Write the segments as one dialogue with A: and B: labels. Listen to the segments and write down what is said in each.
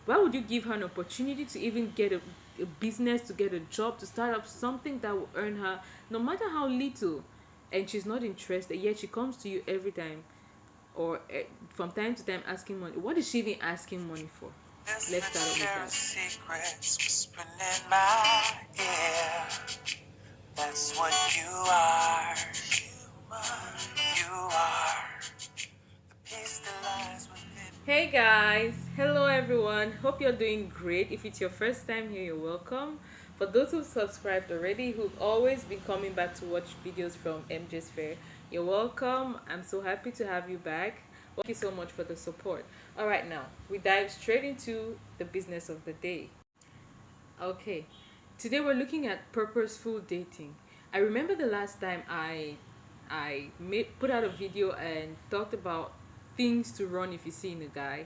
A: Why would you give her an opportunity to even get a business, to get a job, to start up something that will earn her no matter how little, and she's not interested, yet she comes to you every time, or from time to time, asking money? What is she even asking money for? Let's start off with that. Secrets whispering in my ear. That's what you are. You are the peace that lies within. Hey guys, hello everyone. Hope you're doing great. If it's your first time here, you're welcome. For those who've subscribed already, who've always been coming back to watch videos from MJ's Fair, you're welcome. I'm so happy to have you back. Thank you so much for the support. All right, now we dive straight into the business of the day. Okay, today we're looking at purposeful dating. I remember the last time I put out a video and talked about things to run if you see in a guy.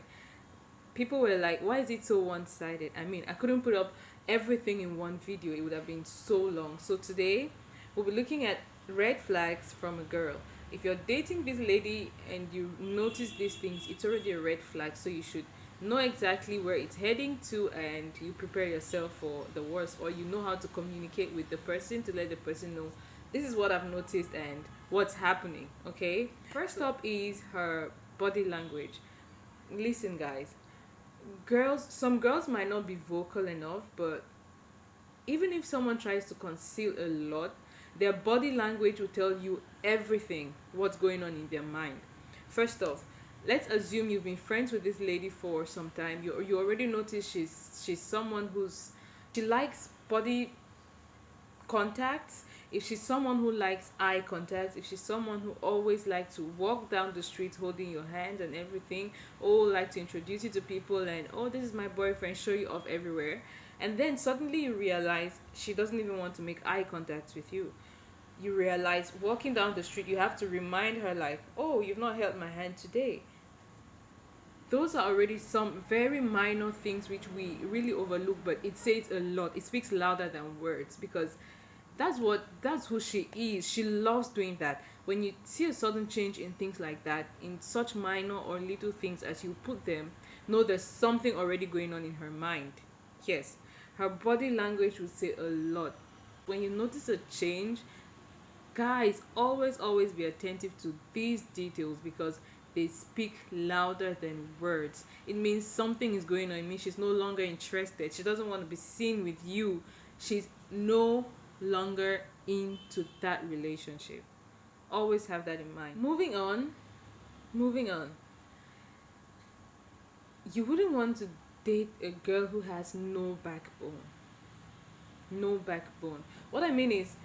A: People were like, why is it so one-sided? I mean, I couldn't put up everything in one video. It would have been so long. So today we'll be looking at red flags from a girl. If you're dating this lady and you notice these things, it's already a red flag, so you should know exactly where it's heading to, and you prepare yourself for the worst, or you know how to communicate with the person to let the person know this is what I've noticed and what's happening. Okay, first up is her body language. Listen guys, some girls might not be vocal enough, but even if someone tries to conceal a lot, their body language will tell you everything what's going on in their mind. First off, let's assume you've been friends with this lady for some time. You already notice she's someone she likes body contacts. If she's someone who likes eye contact, if she's someone who always likes to walk down the street holding your hand and everything, or like to introduce you to people and, oh, this is my boyfriend, show you off everywhere, and then suddenly you realize she doesn't even want to make eye contact with you. You realize walking down the street you have to remind her, like, oh, you've not held my hand today. Those are already some very minor things which we really overlook, but it says a lot. It speaks louder than words, because that's who she is. She loves doing that. When you see a sudden change in things like that, in such minor or little things as you put them, know there's something already going on in her mind. Yes, her body language will say a lot. When you notice a change, guys, always be attentive to these details, because they speak louder than words. It means something is going on. It means she's no longer interested. She doesn't want to be seen with you. She's no longer into that relationship. Always have that in mind. Moving on. You wouldn't want to date a girl who has no backbone. No backbone. What I mean is,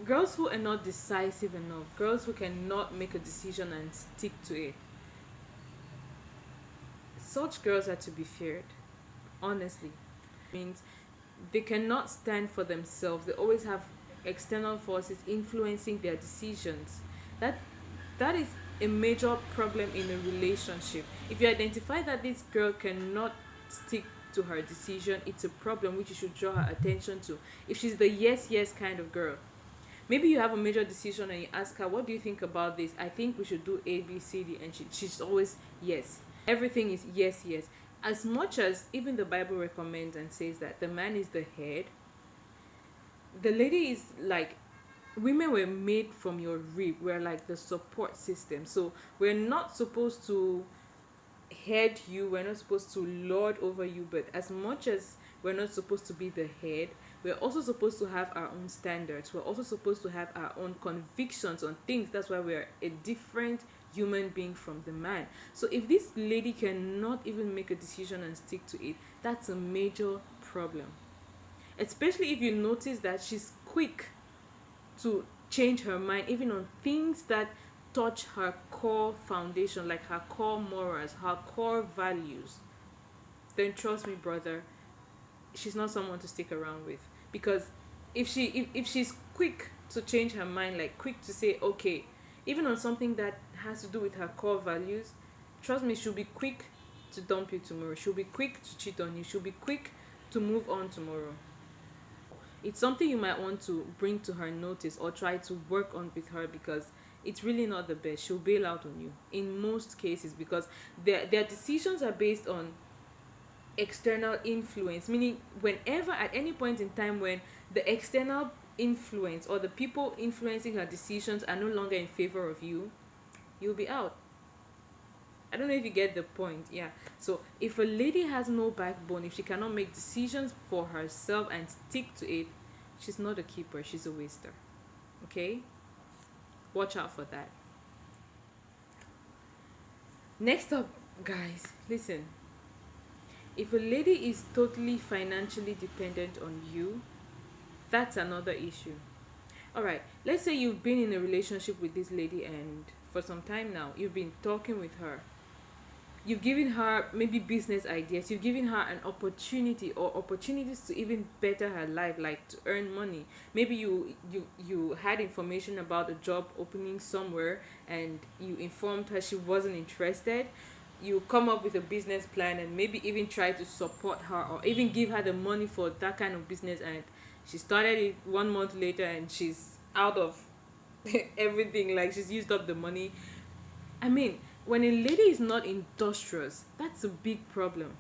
A: girls who are not decisive enough, girls who cannot make a decision and stick to it. Such girls are to be feared. Honestly. It means they cannot stand for themselves. They always have external forces influencing their decisions. That is a major problem in a relationship. If you identify that this girl cannot stick to her decision, it's a problem which you should draw her attention to. If she's the yes kind of girl, maybe you have a major decision and you ask her, what do you think about this? I think we should do A, B, C, D, and she's always yes. Everything is yes. As much as even the Bible recommends and says that the man is the head, the lady is like, women were made from your rib. We're like the support system. So we're not supposed to head you, we're not supposed to lord over you, but as much as we're not supposed to be the head, we're also supposed to have our own standards. We're also supposed to have our own convictions on things. That's why we're a different human being from the man. So if this lady cannot even make a decision and stick to it, that's a major problem. Especially if you notice that she's quick to change her mind, even on things that touch her core foundation, like her core morals, her core values, then trust me, brother, she's not someone to stick around with. Because if she's quick to change her mind, like quick to say okay, even on something that has to do with her core values, trust me, she'll be quick to dump you tomorrow. She'll be quick to cheat on you. She'll be quick to move on tomorrow. It's something you might want to bring to her notice or try to work on with her, because it's really not the best. She'll bail out on you in most cases, because their decisions are based on external influence, meaning whenever at any point in time when the external influence or the people influencing her decisions are no longer in favor of you, you'll be out. I don't know if you get the point. Yeah. So if a lady has no backbone, if she cannot make decisions for herself and stick to it, she's not a keeper, she's a waster. Okay? Watch out for that. Next up, guys, listen. If a lady is totally financially dependent on you, that's another issue. All right, let's say you've been in a relationship with this lady and for some time now, you've been talking with her. You've given her maybe business ideas, you've given her an opportunity or opportunities to even better her life, like to earn money. Maybe you had information about a job opening somewhere and you informed her she wasn't interested. You come up with a business plan and maybe even try to support her or even give her the money for that kind of business, and she started it 1 month later and she's out of everything, like she's used up the money. I mean, when a lady is not industrious, that's a big problem.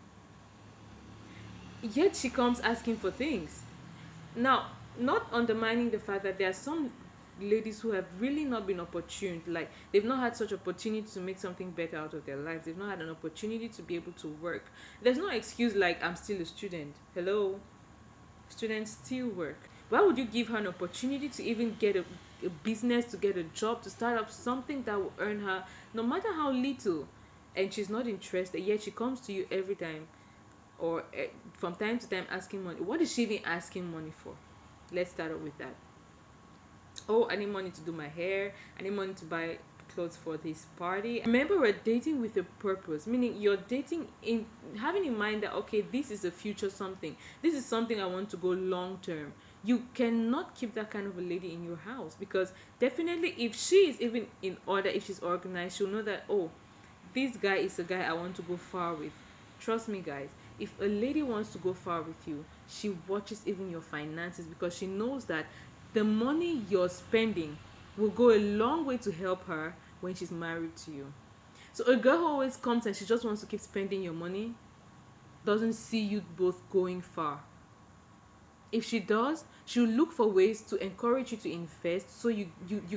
A: Yet she comes asking for things. Now, not undermining the fact that there are some ladies who have really not been opportune, like they've not had such opportunity to make something better out of their lives. They've not had an opportunity to be able to work. There's no excuse like I'm still a student. Hello, students still work. Why would you give her an opportunity to even get a business, to get a job, to start up something that will earn her no matter how little, and she's not interested, yet she comes to you every time or from time to time asking money? What is she even asking money for? Let's start off with that. Oh, I need money to do my hair, I need money to buy clothes for this party. Remember, we're dating with a purpose, meaning you're dating in having in mind that okay, this is a future something, this is something I want to go long term. You cannot keep that kind of a lady in your house, because definitely if she is even in order, if she's organized, she'll know that oh, this guy is a guy I want to go far with. Trust me, guys, if a lady wants to go far with you, she watches even your finances, because she knows that the money you're spending will go a long way to help her when she's married to you. So a girl who always comes and she just wants to keep spending your money doesn't see you both going far. If she does, she'll look for ways to encourage you to invest so you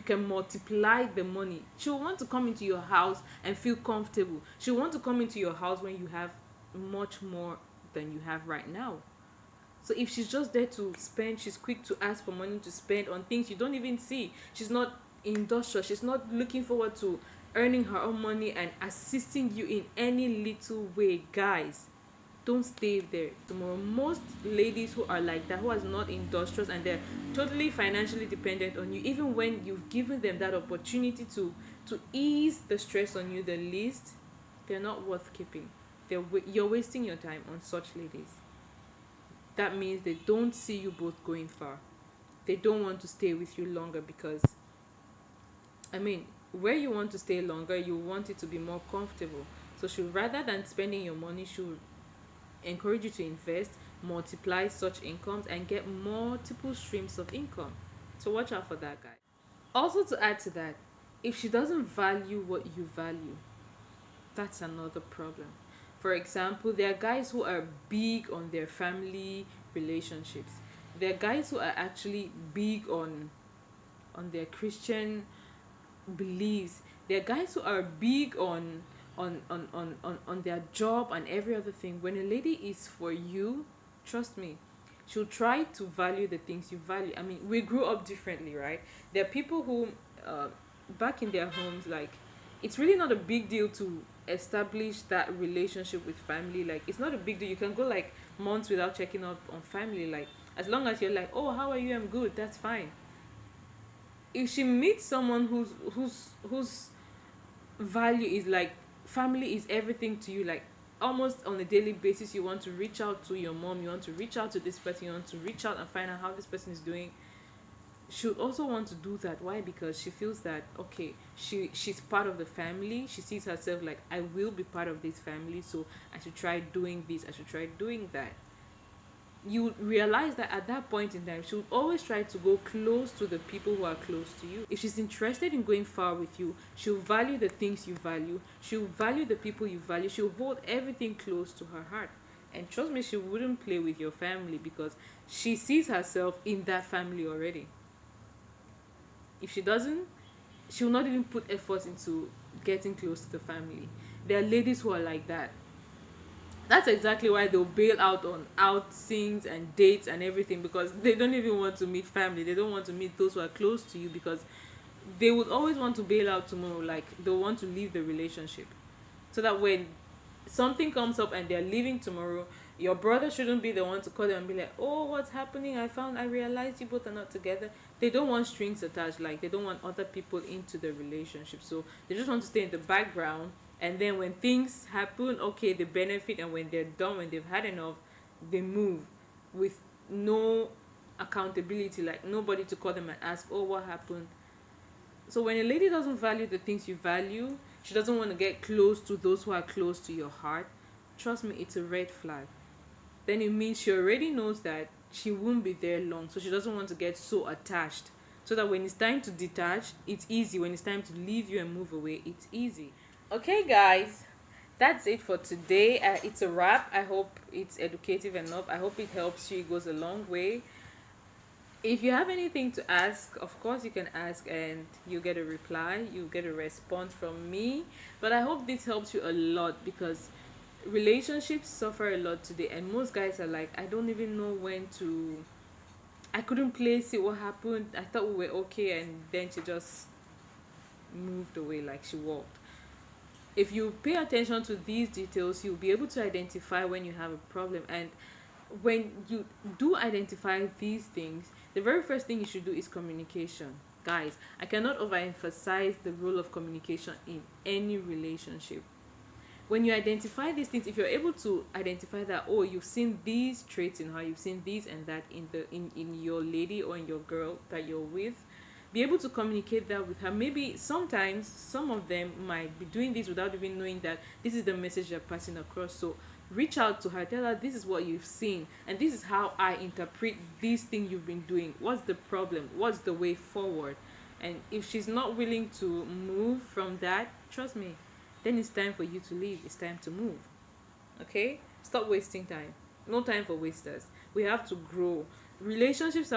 A: can multiply the money. She'll want to come into your house and feel comfortable. She'll want to come into your house when you have much more than you have right now. So if she's just there to spend, she's quick to ask for money to spend on things you don't even see. She's not industrial. She's not looking forward to earning her own money and assisting you in any little way. Guys, don't stay there. Tomorrow, most ladies who are like that, who are not industrious and they're totally financially dependent on you, even when you've given them that opportunity to ease the stress on you the least, they're not worth keeping. You're wasting your time on such ladies. That means they don't see you both going far. They don't want to stay with you longer, because I mean, where you want to stay longer, you want it to be more comfortable. So she, rather than spending your money, she will encourage you to invest, multiply such incomes, and get multiple streams of income. So watch out for that, guy. Also, to add to that, if she doesn't value what you value, that's another problem. For example, there are guys who are big on their family relationships. There are guys who are actually big on their Christian beliefs. There are guys who are big on their job and every other thing. When a lady is for you, trust me, she'll try to value the things you value. I mean, we grew up differently, right? There are people who back in their homes, like, it's really not a big deal to establish that relationship with family. Like, it's not a big deal. You can go like months without checking up on family, like, as long as you're like, oh, how are you, I'm good, that's fine. If she meets someone whose value is like family is everything to you, like almost on a daily basis, you want to reach out to your mom, you want to reach out to this person, you want to reach out and find out how this person is doing, she would also want to do that. Why? Because she feels that okay, she's part of the family. She sees herself like, I will be part of this family, so I should try doing this, I should try doing that. You realize that at that point in time, she would always try to go close to the people who are close to you. If she's interested in going far with you, she'll value the things you value, she'll value the people you value, she'll hold everything close to her heart. And trust me, she wouldn't play with your family because she sees herself in that family already. If she doesn't, she will not even put effort into getting close to the family. There are ladies who are like that. That's exactly why they'll bail out on outings and dates and everything, because they don't even want to meet family. They don't want to meet those who are close to you, because they would always want to bail out tomorrow. Like, they'll want to leave the relationship, so that when something comes up and they're leaving tomorrow, your brother shouldn't be the one to call them and be like, oh, what's happening, I realized you both are not together. They don't want strings attached. Like, they don't want other people into the relationship, so they just want to stay in the background. And then when things happen, okay, they benefit, and when they're done, when they've had enough, they move with no accountability, like nobody to call them and ask, oh, what happened. So when a lady doesn't value the things you value, she doesn't want to get close to those who are close to your heart, trust me, it's a red flag. Then it means she already knows that she won't be there long, so she doesn't want to get so attached, so that when it's time to detach, it's easy. When it's time to leave you and move away, it's easy. Okay, guys, that's it for today. It's a wrap. I hope it's educative enough. I hope it helps you. It goes a long way. If you have anything to ask, of course you can ask, and you get a reply, you get a response from me. But I hope this helps you a lot, because relationships suffer a lot today, and most guys are like, I don't even know when to, I couldn't place it, what happened, I thought we were okay, and then she just moved away, like she walked. If you pay attention to these details, you'll be able to identify when you have a problem. And when you do identify these things, the very first thing you should do is communication. Guys, I cannot overemphasize the role of communication in any relationship. When you identify these things, if you're able to identify that, oh, you've seen these traits in her, you've seen these and that in your lady or in your girl that you're with, be able to communicate that with her. Maybe sometimes some of them might be doing this without even knowing that this is the message they're passing across. So reach out to her, tell her, this is what you've seen, and this is how I interpret this thing you've been doing. What's the problem? What's the way forward? And if she's not willing to move from that, trust me, then it's time for you to leave. It's time to move. Okay? Stop wasting time. No time for wasters. We have to grow. Relationships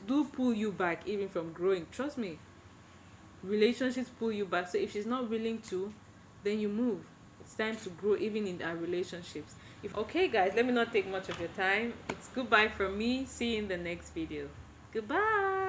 A: do pull you back even from growing. Trust me. Relationships pull you back. So if she's not willing to, then you move. It's time to grow even in our relationships. Okay, guys, let me not take much of your time. It's goodbye from me. See you in the next video. Goodbye.